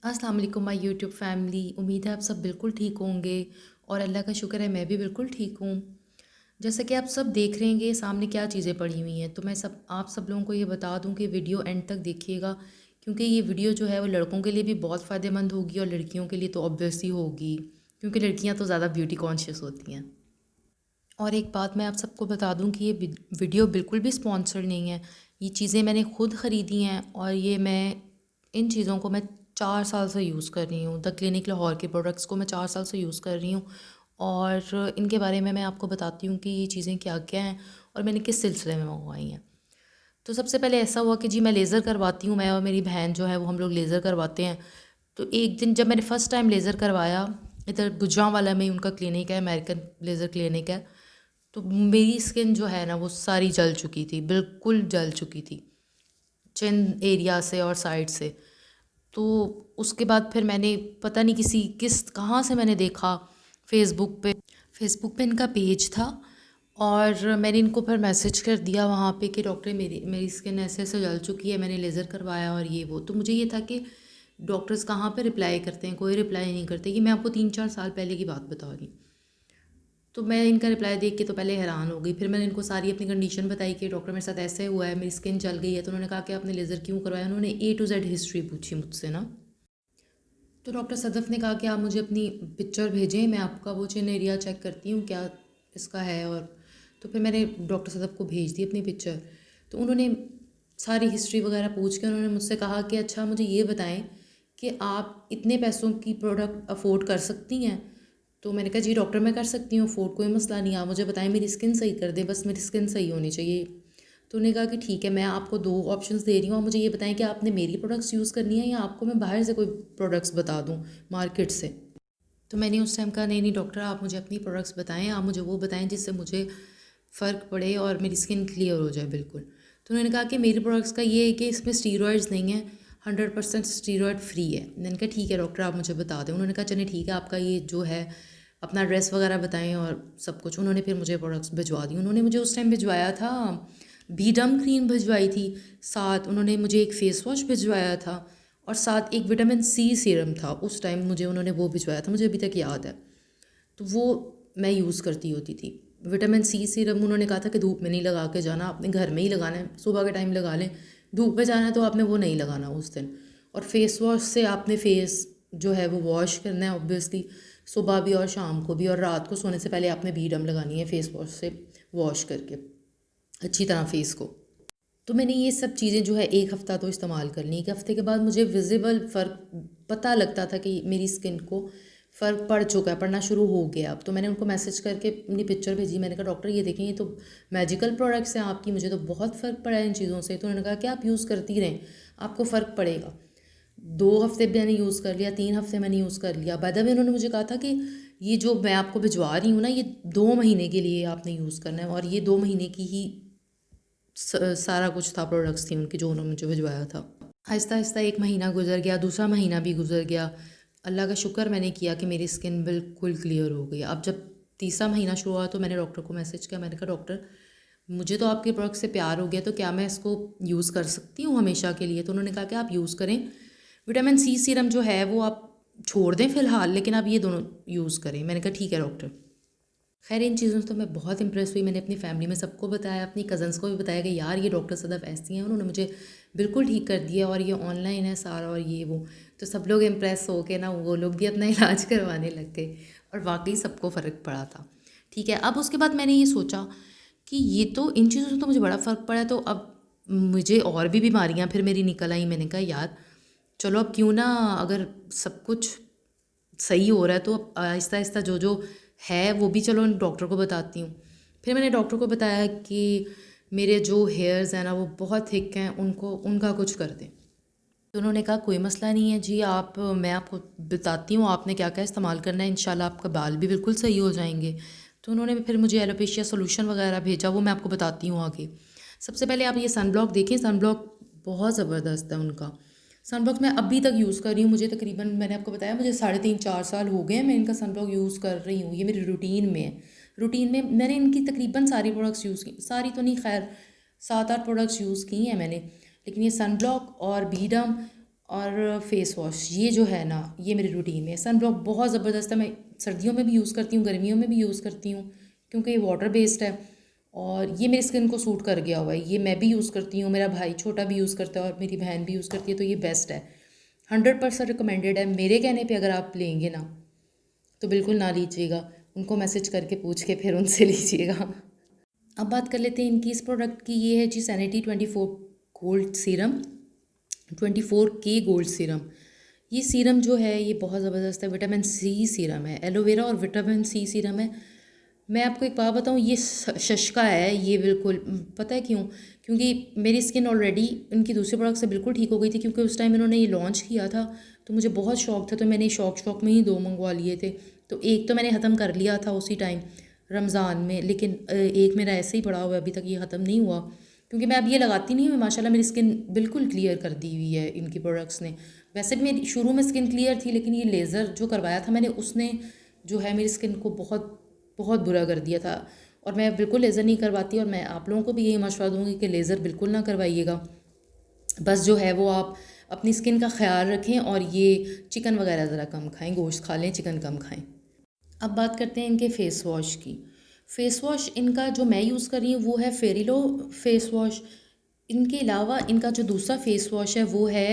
अस्सलाम वालेकुम my YouTube family. उम्मीद है आप सब बिल्कुल ठीक होंगे और अल्लाह का शुक्र है मैं भी बिल्कुल ठीक हूँ। जैसा कि आप सब देख रहे हैं सामने क्या चीज़ें पड़ी हुई हैं, तो मैं आप सब लोगों को ये बता दूँ कि वीडियो एंड तक देखिएगा, क्योंकि ये वीडियो जो है वो लड़कों के लिए भी बहुत फ़ायदेमंद होगी और लड़कियों के लिए तो ऑब्वियसली होगी, क्योंकि लड़कियाँ तो ज़्यादा ब्यूटी कॉन्शियस होती हैं। और एक बात मैं आप सबको बता दूं कि ये वीडियो बिल्कुल भी स्पॉन्सर्ड नहीं है। ये चीज़ें मैंने खुद ख़रीदी हैं और ये मैं इन चीज़ों को मैं 4 साल से यूज़ कर रही हूँ। द क्लिनिक लाहौर के प्रोडक्ट्स को मैं 4 साल से यूज़ कर रही हूँ और इनके बारे में मैं आपको बताती हूँ कि ये चीज़ें क्या क्या हैं और मैंने किस सिलसिले में मंगवाई हैं। तो सबसे पहले ऐसा हुआ कि जी मैं लेज़र करवाती हूँ, मैं और मेरी बहन जो है वो हम लोग लेज़र करवाते हैं। तो एक दिन जब मैंने फ़र्स्ट टाइम लेज़र करवाया, इधर गुजरांवाला में ही उनका क्लिनिक है, अमेरिकन लेज़र क्लिनिक है। तो मेरी स्किन जो है ना वो सारी जल चुकी थी, बिल्कुल जल चुकी थी, चिन एरिया से और साइड से। तो उसके बाद फिर मैंने पता नहीं किस कहाँ से मैंने देखा, फ़ेसबुक पे इनका पेज था और मैंने इनको फिर मैसेज कर दिया वहाँ पे कि डॉक्टर मेरी मेरी स्किन ऐसे ऐसे जल चुकी है, मैंने लेज़र करवाया और ये वो। तो मुझे ये था कि डॉक्टर्स कहाँ पे रिप्लाई करते हैं, कोई रिप्लाई नहीं करते। ये मैं आपको 3-4 साल पहले की बात बता रही हूँ। तो मैं इनका रिप्लाई देख के तो पहले हैरान हो गई, फिर मैंने इनको सारी अपनी कंडीशन बताई कि डॉक्टर मेरे साथ ऐसे हुआ है, मेरी स्किन जल गई है। तो उन्होंने कहा कि आपने लेज़र क्यों करवाया, उन्होंने A to Z हिस्ट्री पूछी मुझसे ना। तो डॉक्टर सदफ़ ने कहा कि आप मुझे अपनी पिक्चर भेजें, मैं आपका वो चिन एरिया चेक करती हूँ क्या इसका है। और तो फिर मैंने डॉक्टर सदफ़ को भेज दी अपनी पिक्चर। तो उन्होंने सारी हिस्ट्री वगैरह पूछ के उन्होंने मुझसे कहा कि अच्छा मुझे ये बताएं कि आप इतने पैसों की प्रोडक्ट अफोर्ड कर सकती हैं। तो मैंने कहा जी डॉक्टर मैं कर सकती हूँ अफोर्ड, कोई मसला नहीं, आप मुझे बताएं मेरी स्किन सही कर दें, बस मेरी स्किन सही होनी चाहिए। तो उन्होंने कहा कि ठीक है, मैं आपको 2 ऑप्शंस दे रही हूँ, आप मुझे ये बताएं कि आपने मेरी प्रोडक्ट्स यूज़ करनी है या आपको मैं बाहर से कोई प्रोडक्ट्स बता दूँ मार्केट से। तो मैंने उस टाइम कहा नहीं नहीं डॉक्टर, आप मुझे अपनी प्रोडक्ट्स बताएं, आप मुझे वो बताएं जिससे मुझे फ़र्क पड़े और मेरी स्किन क्लियर हो जाए बिल्कुल। तो उन्होंने कहा कि मेरी प्रोडक्ट्स का ये है कि इसमें स्टीरॉयड्स नहीं है, 100% स्टीरॉयड फ्री है। मैंने कहा ठीक है डॉक्टर, आप मुझे बता दें। उन्होंने कहा चलिए ठीक है, आपका ये जो है अपना एड्रेस वगैरह बताएं और सब कुछ। उन्होंने फिर मुझे प्रोडक्ट्स भिजवा दी। उन्होंने मुझे उस टाइम भिजवाया था, बीडम क्रीम भिजवाई थी, साथ उन्होंने मुझे एक फ़ेस वॉश भिजवाया था और साथ एक विटामिन सी सीरम था। उस टाइम मुझे उन्होंने वो भिजवाया था, मुझे अभी तक याद है। तो वो मैं यूज़ करती होती थी। विटामिन सी सीरम उन्होंने कहा था कि धूप में नहीं लगा के जाना, आपने घर में ही लगाना है, सुबह के टाइम लगा लें, धूप में जाना है तो आपने वो नहीं लगाना उस दिन। और फेस वॉश से आपने फेस जो है वो वॉश करना है ऑब्वियसली, सुबह भी और शाम को भी, और रात को सोने से पहले आपने बीडम लगानी है फेस वॉश से वॉश करके अच्छी तरह फेस को। तो मैंने ये सब चीज़ें जो है 1 हफ़्ता तो इस्तेमाल कर ली। 1 हफ़्ते के बाद मुझे विजिबल फ़र्क पता लगता था कि मेरी स्किन को फ़र्क पड़ चुका है, पड़ना शुरू हो गया अब। तो मैंने उनको मैसेज करके अपनी पिक्चर भेजी, मैंने कहा डॉक्टर ये देखें, ये तो मैजिकल प्रोडक्ट्स हैं आपकी, मुझे तो बहुत फ़र्क पड़ा है इन चीज़ों से। तो उन्होंने कहा कि आप यूज़ करती रहें, आपको फ़र्क पड़ेगा। 2 हफ़्ते मैंने यूज़ कर लिया, 3 हफ़्ते मैंने यूज़ कर लिया। बाय द वे उन्होंने मुझे कहा था कि ये जो मैं आपको भिजवा रही हूँ ना, ये 2 महीने के लिए आपने यूज़ करना है, और ये 2 महीने की ही सारा कुछ था, प्रोडक्ट्स थी उनकी जो उन्होंने मुझे भिजवाया था। आहिस्ता आहिस्ता 1 महीना गुजर गया, दूसरा महीना भी गुजर गया। अल्लाह का शुक्र मैंने किया कि मेरी स्किन बिल्कुल क्लियर हो गई। अब जब तीसरा महीना शुरू हुआ तो मैंने डॉक्टर को मैसेज किया, मैंने कहा डॉक्टर मुझे तो आपके प्रोडक्ट से प्यार हो गया, तो क्या मैं इसको यूज़ कर सकती हूँ हमेशा के लिए। तो उन्होंने कहा कि आप यूज़ करें, विटामिन सी सीरम जो है वो आप छोड़ दें फ़िलहाल, लेकिन आप ये दोनों यूज़ करें। मैंने कहा ठीक है डॉक्टर। खैर इन चीज़ों से तो मैं बहुत इम्प्रेस हुई, मैंने अपनी फैमिली में सबको बताया, अपनी कज़न्स को भी बताया कि यार ये डॉक्टर सदफ़ ऐसी हैं, उन्होंने मुझे बिल्कुल ठीक कर दिया और ये ऑनलाइन है सारा और ये वो। तो सब लोग इम्प्रेस हो के ना वो लोग भी अपना इलाज करवाने लग गए और वाकई सबको फ़र्क पड़ा था। ठीक है, अब उसके बाद मैंने ये सोचा कि ये तो इन चीज़ों से तो मुझे बड़ा फ़र्क पड़ा है, तो अब मुझे और भी बीमारियाँ फिर मेरी निकल आई। मैंने कहा यार चलो अब क्यों ना, अगर सब कुछ सही हो रहा है तो आहिस्ता आहिस्ता जो जो है वो भी चलो डॉक्टर को बताती हूँ। फिर मैंने डॉक्टर को बताया कि मेरे जो हेयर्स हैं ना वो बहुत थिक हैं, उनको उनका कुछ कर दें। तो उन्होंने कहा कोई मसला नहीं है जी, आप मैं आपको बताती हूँ आपने क्या क्या इस्तेमाल करना है, इंशाल्लाह आपका बाल भी बिल्कुल सही हो जाएंगे। तो उन्होंने फिर मुझे एलोपेशिया सोल्यूशन वगैरह भेजा, वो मैं आपको बताती हूँ आगे। सबसे पहले आप ये सन ब्लॉक देखें, सन ब्लॉक बहुत ज़बरदस्त है उनका। सन ब्लॉक मैं अभी तक यूज़ कर रही हूँ, मुझे तकरीबन मैंने आपको बताया मुझे 3.5-4 साल हो गए हैं मैं इनका सन ब्लॉक यूज़ कर रही हूँ, ये मेरी रूटीन में है। रूटीन में मैंने इनकी तकरीबन सारी प्रोडक्ट्स यूज़ की, सारी तो नहीं खैर 7-8 प्रोडक्ट्स यूज़ की हैं मैंने, लेकिन ये सन ब्लॉक और बीडम और फेस वॉश ये जो है ना, ये मेरी रूटीन में सन ब्लॉक बहुत ज़बरदस्त है। मैं सर्दियों में भी यूज़ करती हूँ, गर्मियों में भी यूज़ करती हूँ, क्योंकि ये वाटर बेस्ड है और ये मेरी स्किन को सूट कर गया हुआ है। ये मैं भी यूज़ करती हूँ, मेरा भाई छोटा भी यूज़ करता है और मेरी बहन भी यूज़ करती है, तो ये बेस्ट है। 100% रिकमेंडेड है मेरे कहने पे। अगर आप लेंगे ना तो बिल्कुल ना लीजिएगा, उनको मैसेज करके पूछ के फिर उनसे लीजिएगा। अब बात कर लेते हैं इनकी इस प्रोडक्ट की। ये है जी sanity 24 gold serum, 24K gold serum. ये सीरम जो है ये बहुत ज़बरदस्त है, विटामिन सी सीरम है, एलोवेरा और विटामिन सी सीरम है। मैं आपको एक बात बताऊँ, ये शशका है ये बिल्कुल। पता है क्यों? क्योंकि मेरी स्किन ऑलरेडी इनकी दूसरे प्रोडक्ट से बिल्कुल ठीक हो गई थी, क्योंकि उस टाइम इन्होंने ये लॉन्च किया था तो मुझे बहुत शौक था, तो मैंने शौक में ही 2 मंगवा लिए थे। तो एक तो मैंने ख़त्म कर लिया था उसी टाइम रमज़ान में, लेकिन एक मेरा ऐसे ही पड़ा हुआ है, अभी तक ये ख़त्म नहीं हुआ, क्योंकि मैं अब ये लगाती नहीं हूँ। माशाल्लाह मेरी स्किन बिल्कुल क्लियर कर दी हुई है इनकी प्रोडक्ट्स ने। वैसे भी मेरी शुरू में स्किन क्लियर थी, लेकिन ये लेज़र जो करवाया था मैंने, उसने जो है मेरी स्किन को बहुत बहुत बुरा कर दिया था। और मैं बिल्कुल लेज़र नहीं करवाती, और मैं आप लोगों को भी यही मशवरा दूँगी कि लेज़र बिल्कुल ना करवाइएगा। बस जो है वो आप अपनी स्किन का ख्याल रखें, और ये चिकन वगैरह ज़रा कम खाएं, गोश्त खा लें, चिकन कम खाएं। अब बात करते हैं इनके फ़ेस वॉश की। फ़ेस वॉश इनका जो मैं यूज़ कर रही हूँ वो है फेरिलो फ़ेस वॉश। इनके अलावा इनका जो दूसरा फ़ेस वॉश है वो है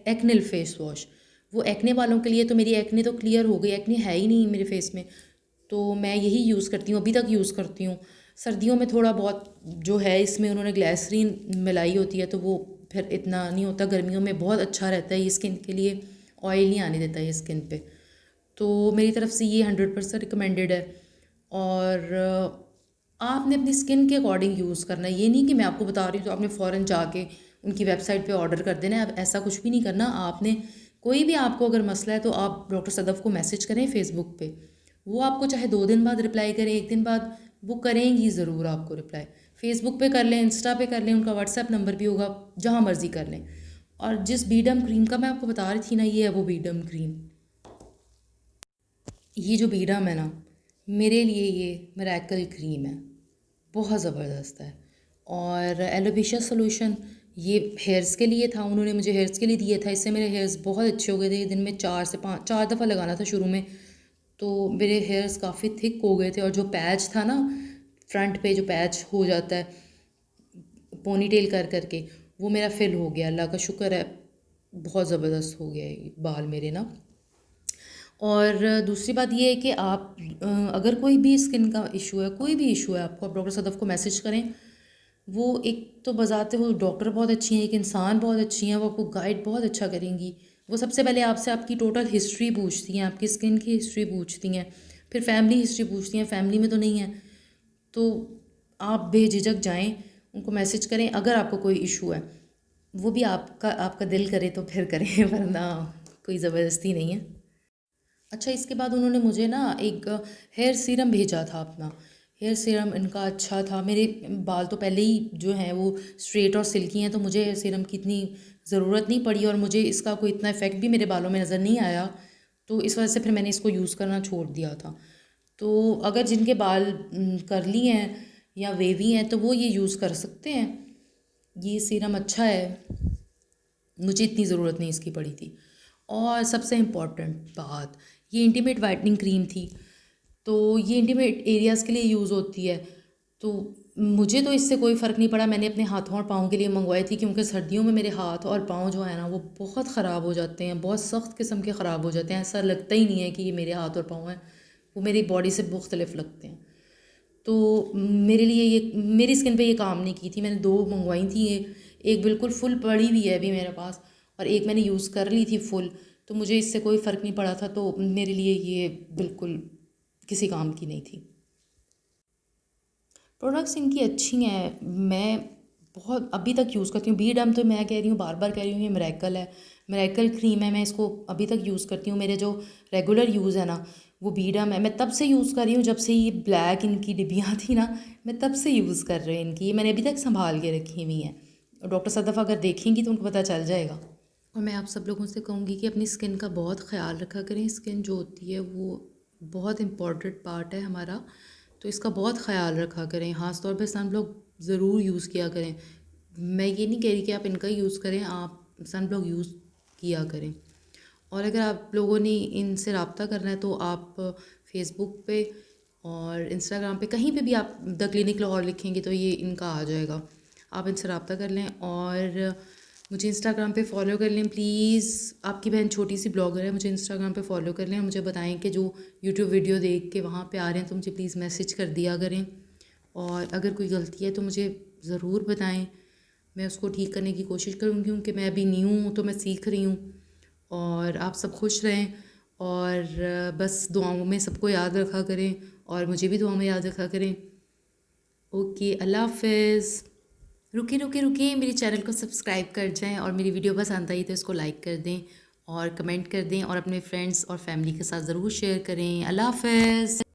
एक्निल फ़ेस वॉश। वो एक्ने वालों के लिए, तो मेरी एक्ने तो क्लियर हो गई, एक्ने है ही नहीं मेरे फेस में, तो मैं यही यूज़ करती हूँ, अभी तक यूज़ करती हूँ। सर्दियों में थोड़ा बहुत जो है इसमें उन्होंने ग्लिसरीन मिलाई होती है, तो वो फिर इतना नहीं होता। गर्मियों में बहुत अच्छा रहता है ये स्किन के लिए, ऑयल नहीं आने देता ये स्किन पे। तो मेरी तरफ से ये 100% रिकमेंडेड है। और आपने अपनी स्किन के अकॉर्डिंग यूज़ करना है। ये नहीं कि मैं आपको बता रही हूँ तो आपने फ़ौरन जाके उनकी वेबसाइट पे ऑर्डर कर देना है। अब ऐसा कुछ भी नहीं करना आपने। कोई भी आपको अगर मसला है तो आप डॉक्टर सदफ़ को मैसेज करें फ़ेसबुक पे। वो आपको चाहे 2 दिन बाद रिप्लाई करें, 1 दिन बाद, वो करेंगी ज़रूर आपको रिप्लाई। फ़ेसबुक पे कर लें, इंस्टा पे कर लें, उनका व्हाट्सएप नंबर भी होगा, जहाँ मर्ज़ी कर लें। और जिस बीडम क्रीम का मैं आपको बता रही थी ना, ये है वो बीडम क्रीम। ये जो बीडम है ना, मेरे लिए ये मिरेकल क्रीम है, बहुत ज़बरदस्त है। और एलोपेशिया सॉल्यूशन, ये हेयर्स के लिए था, उन्होंने मुझे हेयर्स के लिए दिया था। इससे मेरे हेयर्स बहुत अच्छे हो गए थे। दिन में 4 से 5, 4 दफ़ा लगाना था शुरू में, तो मेरे हेयर्स काफ़ी थिक हो गए थे। और जो पैच था ना, फ्रंट पे जो पैच हो जाता है पोनी टेल कर करके, वो मेरा फिल हो गया, अल्लाह का शुक्र है। बहुत ज़बरदस्त हो गया है ये बाल मेरे ना। और दूसरी बात ये है कि आप अगर कोई भी स्किन का इशू है, कोई भी इशू है आपको, आप डॉक्टर सदफ़ को मैसेज करें। वो एक तो बजाते हो डॉक्टर बहुत अच्छी हैं, एक इंसान बहुत अच्छी हैं, वो आपको गाइड बहुत अच्छा करेंगी। वो सबसे पहले आपसे आपकी टोटल हिस्ट्री पूछती हैं, आपकी स्किन की हिस्ट्री पूछती हैं, फिर फैमिली हिस्ट्री पूछती हैं। फैमिली में तो नहीं है तो आप बेझिझक जाएं, उनको मैसेज करें अगर आपको कोई इशू है। वो भी आपका आपका दिल करे तो फिर करें वरना कोई ज़बरदस्ती नहीं है। अच्छा, इसके बाद उन्होंने मुझे ना एक हेयर सीरम भेजा था अपना। हेयर सीरम इनका अच्छा था। मेरे बाल तो पहले ही जो हैं वो स्ट्रेट और सिल्की हैं, तो मुझे हेयर सीरम की इतनी ज़रूरत नहीं पड़ी, और मुझे इसका कोई इतना इफ़ेक्ट भी मेरे बालों में नज़र नहीं आया। तो इस वजह से फिर मैंने इसको यूज़ करना छोड़ दिया था। तो अगर जिनके बाल कर्ली हैं या वेवी हैं तो वो ये यूज़ कर सकते हैं। ये सीरम अच्छा है, मुझे इतनी ज़रूरत नहीं इसकी पड़ी थी। और सबसे इम्पॉर्टेंट बात, ये इंटीमेट वाइटनिंग क्रीम थी, तो ये इंटीमेट एरियाज़ के लिए यूज़ होती है। तो मुझे तो इससे कोई फ़र्क नहीं पड़ा। मैंने अपने हाथों और पाँव के लिए मंगवाई थी, क्योंकि सर्दियों में मेरे हाथ और पाँव जो है ना वो बहुत ख़राब हो जाते हैं, बहुत सख्त किस्म के ख़राब हो जाते हैं। ऐसा लगता ही नहीं है कि ये मेरे हाथ और पाँव हैं, वो मेरी बॉडी से मुख्तलिफ लगते हैं। तो मेरे लिए ये, मेरी स्किन पे ये काम नहीं की थी। मैंने 2 मंगवाई थी, ये एक बिल्कुल फुल पड़ी हुई है अभी मेरे पास, और एक मैंने यूज़ कर ली थी फुल, तो मुझे इससे कोई फ़र्क नहीं पड़ा था। तो मेरे लिए ये बिल्कुल किसी काम की नहीं थी। प्रोडक्ट्स इनकी अच्छी हैं, मैं बहुत अभी तक यूज़ करती हूँ। बीडम तो मैं कह रही हूँ, बार बार कह रही हूँ, ये मिरेकल है, मिरेकल क्रीम है, मैं इसको अभी तक यूज़ करती हूँ। मेरे जो रेगुलर यूज़ है ना वो बीडम है। मैं तब से यूज़ कर रही हूँ जब से ये ब्लैक इनकी डिब्बियाँ थी ना, मैं तब से यूज़ कर रही हूँ इनकी। ये मैंने अभी तक संभाल के रखी हुई हैं, और डॉक्टर सदफ़ अगर देखेंगी तो उनको पता चल जाएगा। और मैं आप सब लोगों से कहूँगी कि अपनी स्किन का बहुत ख़्याल रखा करें। स्किन जो होती है वो बहुत इम्पॉर्टेंट पार्ट है हमारा, तो इसका बहुत ख़्याल रखा करें। ख़ास तौर पे सन ब्लॉक ज़रूर यूज़ किया करें। मैं ये नहीं कह रही कि आप इनका यूज़ करें, आप सन ब्लॉक यूज़ किया करें। और अगर आप लोगों ने इनसे रब्ता करना है तो आप फेसबुक पे और इंस्टाग्राम पे कहीं पे भी आप द क्लिनिक लाहौर लिखेंगे तो ये इनका आ जाएगा। आप इनसे रब्ता कर लें और मुझे इंस्टाग्राम पे फॉलो कर लें प्लीज़। आपकी बहन छोटी सी ब्लॉगर है, मुझे इंस्टाग्राम पे फॉलो कर लें और मुझे बताएं कि जो यूट्यूब वीडियो देख के वहाँ पे आ रहे हैं तो मुझे प्लीज़ मैसेज कर दिया करें। और अगर कोई गलती है तो मुझे ज़रूर बताएं, मैं उसको ठीक करने की कोशिश करूँगी क्योंकि मैं अभी न्यू हूँ तो मैं सीख रही हूँ। और आप सब खुश रहें और बस दुआओं में सबको याद रखा करें और मुझे भी दुआओं में याद रखा करें। ओके, अल्लाह हाफ़िज़। रुके रुके रुके, मेरे चैनल को सब्सक्राइब कर जाएं और मेरी वीडियो पसंद आई तो इसको लाइक कर दें और कमेंट कर दें और अपने फ्रेंड्स और फैमिली के साथ ज़रूर शेयर करें। अल्लाह हाफ़िज़।